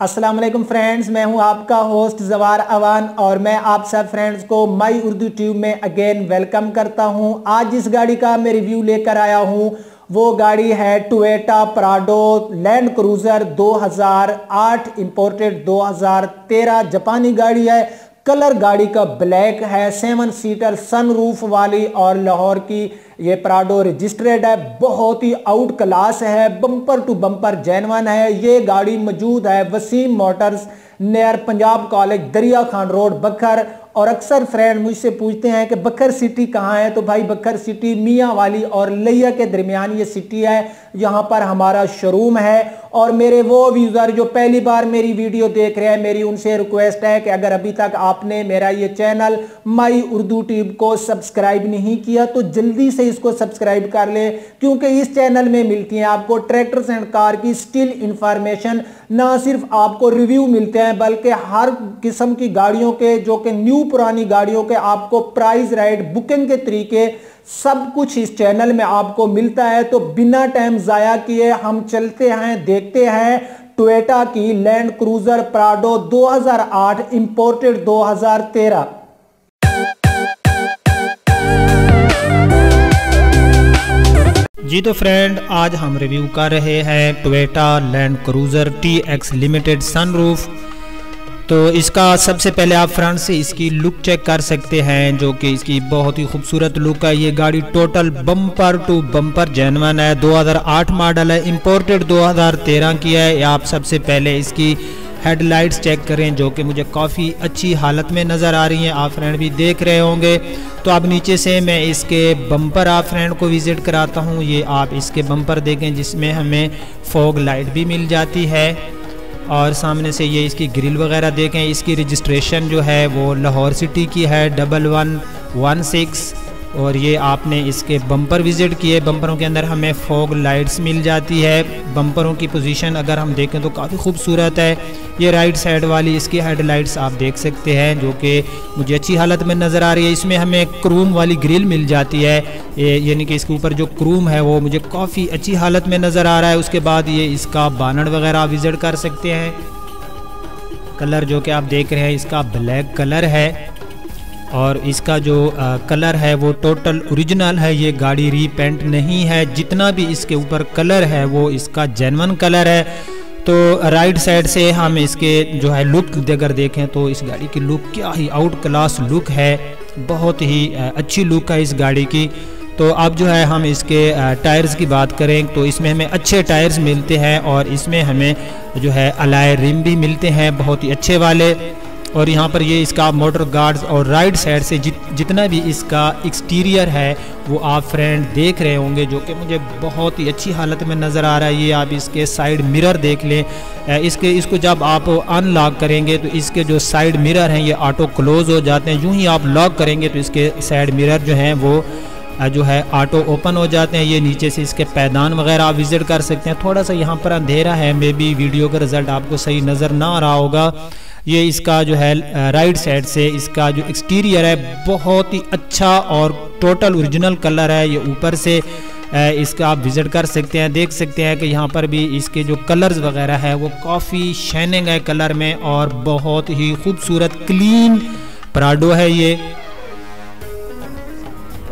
अस्सलाम वालेकुम फ्रेंड्स, मैं हूं आपका होस्ट जवार अवान और मैं आप सब फ्रेंड्स को माई उर्दू ट्यूब में अगेन वेलकम करता हूं। आज जिस गाड़ी का मैं रिव्यू लेकर आया हूं वो गाड़ी है Toyota Prado land cruiser 2008 imported 2013 जापानी गाड़ी है। कलर गाड़ी का ब्लैक है, 7 सीटर सनरूफ वाली और लाहौर की ये प्राडो रजिस्ट्रेड है। बहुत ही आउट क्लास है, बम्पर टू बम्पर जेन्युइन है। ये गाड़ी मौजूद है Wasim motors near Punjab college Darya Khan road बखर। और अक्सर फ्रेंड मुझसे पूछते हैं कि बखर सिटी कहाँ है, तो भाई बखर सिटी मियाँ वाली और लिया के दरमियान ये सिटी है, यहाँ पर हमारा शोरूम है। और मेरे वो व्यूज़र जो पहली बार मेरी वीडियो देख रहे हैं, मेरी उनसे रिक्वेस्ट है कि अगर अभी तक आपने मेरा ये चैनल माई उर्दू ट्यूब को सब्सक्राइब नहीं किया तो जल्दी से इसको सब्सक्राइब कर ले, क्योंकि इस चैनल में मिलती हैं आपको ट्रैक्टर्स एंड कार की स्टिल इंफॉर्मेशन। ना सिर्फ आपको रिव्यू मिलते हैं बल्कि हर किस्म की गाड़ियों के, जो कि न्यू पुरानी गाड़ियों के आपको प्राइस राइड बुकिंग के तरीके सब कुछ इस चैनल में आपको मिलता है। तो बिना टाइम जाया किए हम चलते हैं, देखते हैं टोयोटा की लैंड क्रूजर प्राडो 2008 इंपोर्टेड 2013। जी तो फ्रेंड, आज हम रिव्यू कर रहे हैं Toyota land cruiser TX limited sunroof. तो इसका सबसे पहले आप फ्रंट से इसकी लुक चेक कर सकते हैं, जो कि इसकी बहुत ही खूबसूरत लुक है। ये गाड़ी total bumper to bumper genuine है, 2008 मॉडल है, इंपोर्टेड 2013 की है। आप सबसे पहले इसकी हेडलाइट्स चेक करें, जो कि मुझे काफ़ी अच्छी हालत में नज़र आ रही हैं, आप फ्रेंड भी देख रहे होंगे। तो अब नीचे से मैं इसके बम्पर आप फ्रेंड को विज़िट कराता हूँ। ये आप इसके बम्पर देखें जिसमें हमें फॉग लाइट भी मिल जाती है। और सामने से ये इसकी ग्रिल वगैरह देखें। इसकी रजिस्ट्रेशन जो है वो लाहौर सिटी की है 1116। और ये आपने इसके बम्पर विज़िट किए, बम्परों के अंदर हमें फॉग लाइट्स मिल जाती है। बम्परों की पोजीशन अगर हम देखें तो काफ़ी खूबसूरत है। ये राइट साइड वाली इसकी हेडलाइट्स आप देख सकते हैं, जो कि मुझे अच्छी हालत में नज़र आ रही है। इसमें हमें क्रूम वाली ग्रिल मिल जाती है, यानी कि इसके ऊपर जो क्रूम है वो मुझे काफ़ी अच्छी हालत में नज़र आ रहा है। उसके बाद ये इसका बानट वगैरह आप विज़िट कर सकते हैं। कलर जो कि आप देख रहे हैं इसका ब्लैक कलर है और इसका जो कलर है वो टोटल ओरिजिनल है, ये गाड़ी रीपेंट नहीं है। जितना भी इसके ऊपर कलर है वो इसका जेन्युइन कलर है। तो राइट साइड से हम इसके जो है लुक अगर देखें तो इस गाड़ी की लुक क्या ही आउट क्लास लुक है, बहुत ही अच्छी लुक है इस गाड़ी की। तो अब जो है हम इसके टायर्स की बात करें तो इसमें हमें अच्छे टायर्स मिलते हैं और इसमें हमें जो है अलाय रिम भी मिलते हैं बहुत ही अच्छे वाले। और यहाँ पर ये इसका मोटर गार्ड्स और राइट साइड से जितना भी इसका एक्सटीरियर है वो आप फ्रेंड देख रहे होंगे, जो कि मुझे बहुत ही अच्छी हालत में नज़र आ रहा है। ये आप इसके साइड मिरर देख लें। इसको जब आप अनलॉक करेंगे तो इसके जो साइड मिरर हैं ये ऑटो क्लोज हो जाते हैं। यूँ ही आप लॉक करेंगे तो इसके साइड मिरर जो हैं वो जो है ऑटो ओपन हो जाते हैं। ये नीचे से इसके पैदान वगैरह आप विज़िट कर सकते हैं। थोड़ा सा यहाँ पर अंधेरा है, मे बी वीडियो का रिज़ल्ट आपको सही नज़र ना आ रहा होगा। ये इसका जो है राइट साइड से इसका जो एक्सटीरियर है बहुत ही अच्छा और टोटल ओरिजिनल कलर है। ये ऊपर से इसका आप विज़िट कर सकते हैं, देख सकते हैं कि यहाँ पर भी इसके जो कलर्स वगैरह है वो काफ़ी शाइनिंग है कलर में और बहुत ही खूबसूरत क्लीन प्राडो है ये।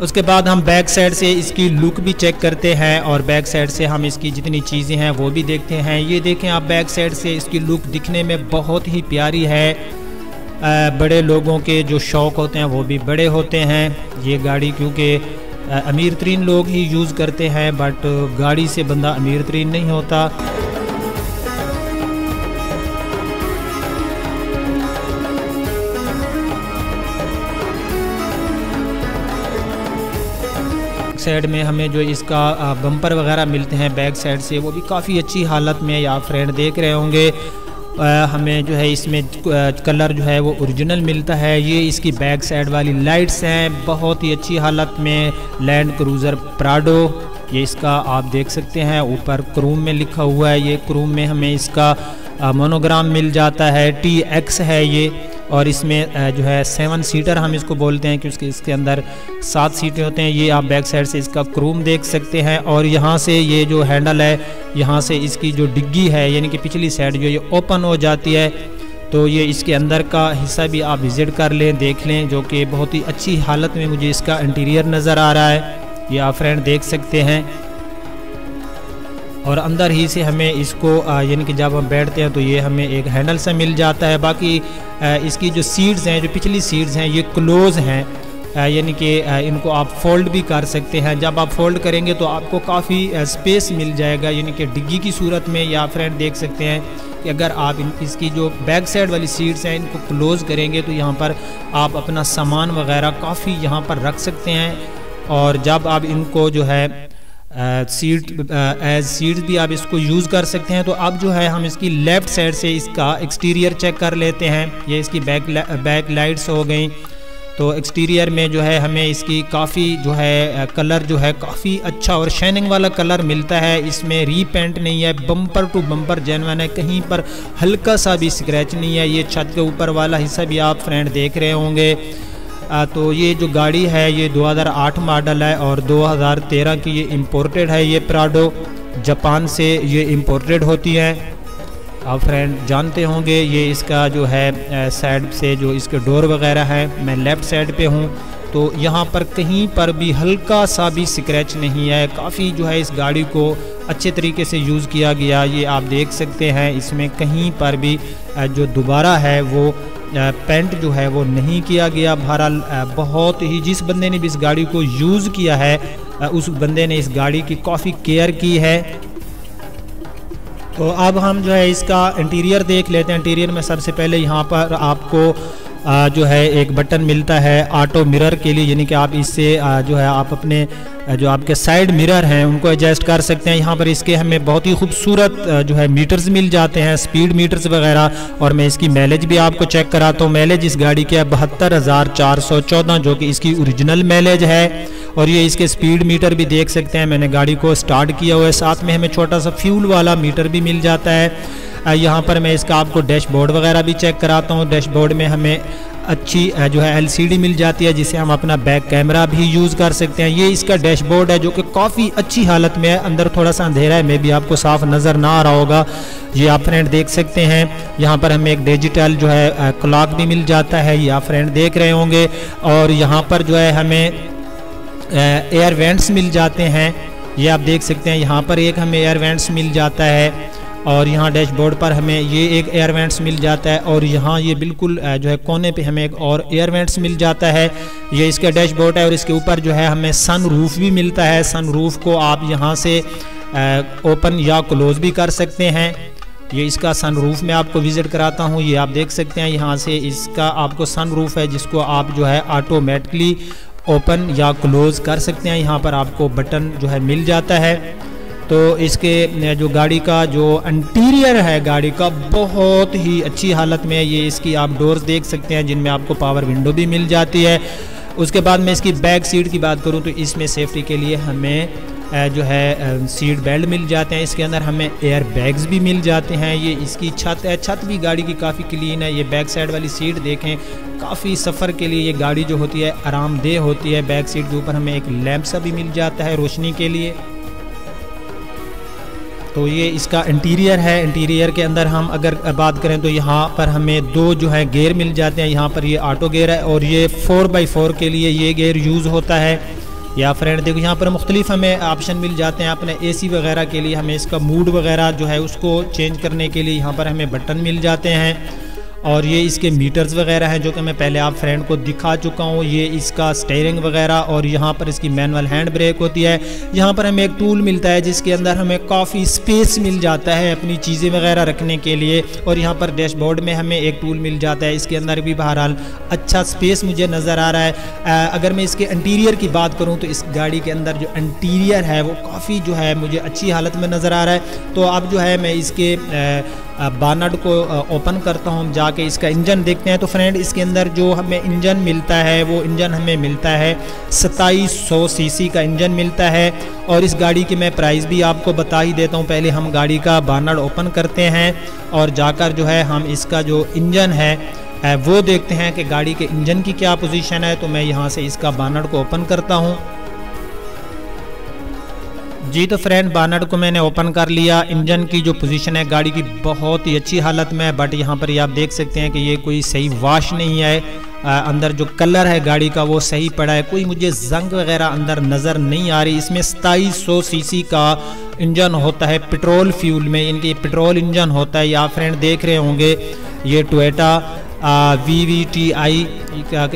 उसके बाद हम बैक साइड से इसकी लुक भी चेक करते हैं और बैक साइड से हम इसकी जितनी चीज़ें हैं वो भी देखते हैं। ये देखें आप, बैक साइड से इसकी लुक दिखने में बहुत ही प्यारी है। बड़े लोगों के जो शौक़ होते हैं वो भी बड़े होते हैं। ये गाड़ी क्योंकि अमीर तरीन लोग ही यूज़ करते हैं, बट गाड़ी से बंदा अमीर तरीन नहीं होता। साइड में हमें जो इसका बम्पर वगैरह मिलते हैं बैक साइड से वो भी काफ़ी अच्छी हालत में आप फ्रेंड देख रहे होंगे। हमें जो है इसमें कलर जो है वो ओरिजिनल मिलता है। ये इसकी बैक साइड वाली लाइट्स हैं बहुत ही अच्छी हालत में, लैंड क्रूज़र प्राडो। ये इसका आप देख सकते हैं ऊपर क्रूम में लिखा हुआ है। ये क्रूम में हमें इसका मोनोग्राम मिल जाता है, TX है ये। और इसमें जो है 7 सीटर हम इसको बोलते हैं, क्योंकि इसके अंदर 7 सीटें होते हैं। ये आप बैक साइड से इसका क्रूम देख सकते हैं, और यहाँ से ये जो हैंडल है, यहाँ से इसकी जो डिग्गी है यानी कि पिछली साइड जो ये ओपन हो जाती है। तो ये इसके अंदर का हिस्सा भी आप विज़िट कर लें, देख लें, जो कि बहुत ही अच्छी हालत में मुझे इसका इंटीरियर नज़र आ रहा है। ये आप फ्रेंड देख सकते हैं। और अंदर ही से हमें इसको यानी कि जब हम बैठते हैं तो ये हमें एक हैंडल से मिल जाता है। बाकी इसकी जो सीट्स हैं, जो पिछली सीट्स हैं, ये क्लोज हैं, यानी कि इनको आप फोल्ड भी कर सकते हैं। जब आप फोल्ड करेंगे तो आपको काफ़ी स्पेस मिल जाएगा, यानी कि डिग्गी की सूरत में। या फ्रेंड देख सकते हैं कि अगर आप इसकी जो बैक साइड वाली सीट्स हैं इनको क्लोज़ करेंगे तो यहाँ पर आप अपना सामान वगैरह काफ़ी यहाँ पर रख सकते हैं। और जब आप इनको जो है एज सीट्स भी आप इसको यूज़ कर सकते हैं। तो अब जो है हम इसकी लेफ़्ट साइड से इसका एक्सटीरियर चेक कर लेते हैं। ये इसकी बैक लाइट्स हो गई। तो एक्सटीरियर में जो है हमें इसकी काफ़ी जो है कलर जो है काफ़ी अच्छा और शाइनिंग वाला कलर मिलता है। इसमें रीपेंट नहीं है, बम्पर टू बम्पर जेन्युइन है, कहीं पर हल्का सा भी स्क्रैच नहीं है। ये छत के ऊपर वाला हिस्सा भी आप फ्रेंड देख रहे होंगे। तो ये जो गाड़ी है ये 2008 मॉडल है और 2013 की ये इम्पोर्टेड है। ये प्राडो जापान से ये इम्पोर्टेड होती है। आप फ्रेंड जानते होंगे ये इसका जो है साइड से जो इसके डोर वगैरह है, मैं लेफ़्ट साइड पे हूँ, तो यहाँ पर कहीं पर भी हल्का सा भी स्क्रैच नहीं है। काफ़ी जो है इस गाड़ी को अच्छे तरीके से यूज़ किया गया, ये आप देख सकते हैं। इसमें कहीं पर भी जो दोबारा है वो पेंट जो है वो नहीं किया गया। बहरहाल बहुत ही जिस बंदे ने भी इस गाड़ी को यूज़ किया है उस बंदे ने इस गाड़ी की काफ़ी केयर की है। तो अब हम जो है इसका इंटीरियर देख लेते हैं। इंटीरियर में सबसे पहले यहाँ पर आपको जो है एक बटन मिलता है ऑटो मिरर के लिए, यानी कि आप इससे जो है आप अपने जो आपके साइड मिरर हैं उनको एडजस्ट कर सकते हैं। यहाँ पर इसके हमें बहुत ही खूबसूरत जो है मीटर्स मिल जाते हैं, स्पीड मीटर्स वगैरह। और मैं इसकी माइलेज भी आपको चेक कराता हूँ। माइलेज इस गाड़ी की है 72,414, जो कि इसकी ओरिजिनल माइलेज है। और ये इसके स्पीड मीटर भी देख सकते हैं, मैंने गाड़ी को स्टार्ट किया हुआ है। साथ में हमें छोटा सा फ्यूल वाला मीटर भी मिल जाता है। यहाँ पर मैं इसका आपको डैशबोर्ड वगैरह भी चेक कराता हूँ। डैशबोर्ड में हमें अच्छी जो है LCD मिल जाती है, जिसे हम अपना बैक कैमरा भी यूज़ कर सकते हैं। ये इसका डैशबोर्ड है जो कि काफ़ी अच्छी हालत में है। अंदर थोड़ा सा अंधेरा है, मे भी आपको साफ नज़र ना आ रहा होगा। ये आप फ्रेंड देख सकते हैं। यहाँ पर हमें एक डिजिटल जो है क्लॉक भी मिल जाता है, ये आप फ्रेंड देख रहे होंगे। और यहाँ पर जो है हमें एयर वेंट्स मिल जाते हैं, ये आप देख सकते हैं। यहाँ पर एक हमें एयर वेंट्स मिल जाता है और यहाँ डैशबोर्ड पर हमें ये एक एयर वेंट्स मिल जाता है। और यहाँ ये बिल्कुल जो है कोने पे हमें एक और एयर वेंट्स मिल जाता है। ये इसका डैशबोर्ड है और इसके ऊपर जो है हमें सन रूफ भी मिलता है। सन रूफ को आप यहाँ से ओपन या क्लोज भी कर सकते हैं। ये इसका सन रूफ में आपको विज़िट कराता हूँ। ये आप देख सकते हैं, यहाँ से इसका आपको सन रूफ है जिसको आप जो है ऑटोमेटिकली ओपन या क्लोज़ कर सकते हैं। यहाँ पर आपको बटन जो है मिल जाता है। तो इसके जो गाड़ी का जो इंटीरियर है गाड़ी का बहुत ही अच्छी हालत में है। ये इसकी आप डोर्स देख सकते हैं जिनमें आपको पावर विंडो भी मिल जाती है। उसके बाद मैं इसकी बैक सीट की बात करूं तो इसमें सेफ्टी के लिए हमें जो है सीट बेल्ट मिल जाते हैं। इसके अंदर हमें एयर बैग्स भी मिल जाते हैं। ये इसकी छत है, छत भी गाड़ी की काफ़ी क्लीन है। ये बैक साइड वाली सीट देखें, काफ़ी सफ़र के लिए ये गाड़ी जो होती है आरामदेह होती है। बैक सीट के ऊपर हमें एक लैंप सा भी मिल जाता है रोशनी के लिए। तो ये इसका इंटीरियर है। इंटीरियर के अंदर हम अगर बात करें तो यहाँ पर हमें 2 जो है गियर मिल जाते हैं। यहाँ पर ये ऑटो गियर है और ये 4x4 के लिए ये गियर यूज़ होता है। या फ्रेंड देखो यहाँ पर मुख्तलिफ हमें ऑप्शन मिल जाते हैं। अपने AC वगैरह के लिए हमें इसका मूड वगैरह जो है उसको चेंज करने के लिए यहाँ पर हमें बटन मिल जाते हैं। और ये इसके मीटर्स वगैरह हैं जो कि मैं पहले आप फ्रेंड को दिखा चुका हूँ। ये इसका स्टीयरिंग वगैरह और यहाँ पर इसकी मैनुअल हैंड ब्रेक होती है। यहाँ पर हमें एक टूल मिलता है जिसके अंदर हमें काफ़ी स्पेस मिल जाता है अपनी चीज़ें वगैरह रखने के लिए। और यहाँ पर डैशबोर्ड में हमें एक टूल मिल जाता है, इसके अंदर भी बहरहाल अच्छा स्पेस मुझे नज़र आ रहा है। अगर मैं इसके इंटीरियर की बात करूँ तो इस गाड़ी के अंदर जो इंटीरियर है वो काफ़ी जो है मुझे अच्छी हालत में नज़र आ रहा है। तो अब जो है मैं इसके बानट को ओपन करता हूँ, जाके इसका इंजन देखते हैं। तो फ्रेंड इसके अंदर जो हमें इंजन मिलता है वो इंजन हमें मिलता है 2700 सीसी का इंजन मिलता है। और इस गाड़ी की मैं प्राइस भी आपको बता ही देता हूँ। पहले हम गाड़ी का बानट ओपन करते हैं और जाकर जो है हम इसका जो इंजन है वो देखते हैं कि गाड़ी के इंजन की क्या पोजीशन है। तो मैं यहाँ से इसका बानट को ओपन करता हूँ। जी तो फ्रेंड, बानट को मैंने ओपन कर लिया। इंजन की जो पोजीशन है गाड़ी की बहुत ही अच्छी हालत में है, बट यहाँ पर ये आप देख सकते हैं कि ये कोई सही वॉश नहीं है। अंदर जो कलर है गाड़ी का वो सही पड़ा है, कोई मुझे जंग वगैरह अंदर नज़र नहीं आ रही। इसमें 2700 सीसी का इंजन होता है पेट्रोल फ्यूल में, इनकी पेट्रोल इंजन होता है। या फ्रेंड देख रहे होंगे ये टोयोटा VVTi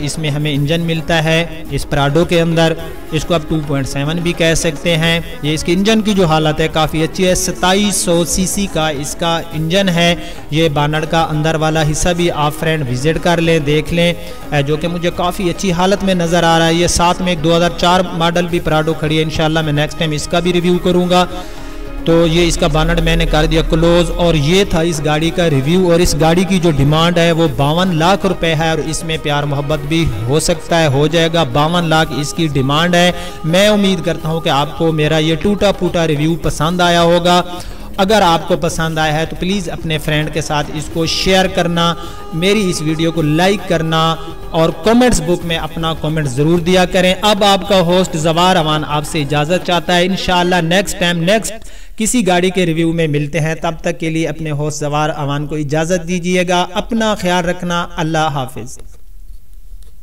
इसमें हमें इंजन मिलता है इस प्राडो के अंदर। इसको आप 2.7 भी कह सकते हैं। ये इसके इंजन की जो हालत है काफ़ी अच्छी है। 2700 सीसी का इसका इंजन है। ये बानट का अंदर वाला हिस्सा भी आप फ्रेंड विजिट कर लें, देख लें, जो कि मुझे काफ़ी अच्छी हालत में नज़र आ रहा है। ये साथ में एक 2004 मॉडल भी प्राडो खड़ी है। इंशाल्लाह मैं नेक्स्ट टाइम इसका भी रिव्यू करूँगा। तो ये इसका बानट मैंने कर दिया क्लोज, और ये था इस गाड़ी का रिव्यू। और इस गाड़ी की जो डिमांड है वो 52 लाख रुपए है, और इसमें प्यार मोहब्बत भी हो सकता है, हो जाएगा। 52 लाख इसकी डिमांड है। मैं उम्मीद करता हूँ कि आपको मेरा ये टूटा फूटा रिव्यू पसंद आया होगा। अगर आपको पसंद आया है तो प्लीज़ अपने फ्रेंड के साथ इसको शेयर करना, मेरी इस वीडियो को लाइक करना, और कमेंट्स बुक में अपना कमेंट ज़रूर दिया करें। अब आपका होस्ट ज़वार अवान आपसे इजाज़त चाहता है। इंशाल्लाह नेक्स्ट टाइम नेक्स्ट किसी गाड़ी के रिव्यू में मिलते हैं। तब तक के लिए अपने होस्ट ज़वार अवान को इजाज़त दीजिएगा। अपना ख्याल रखना। अल्लाह हाफिज़।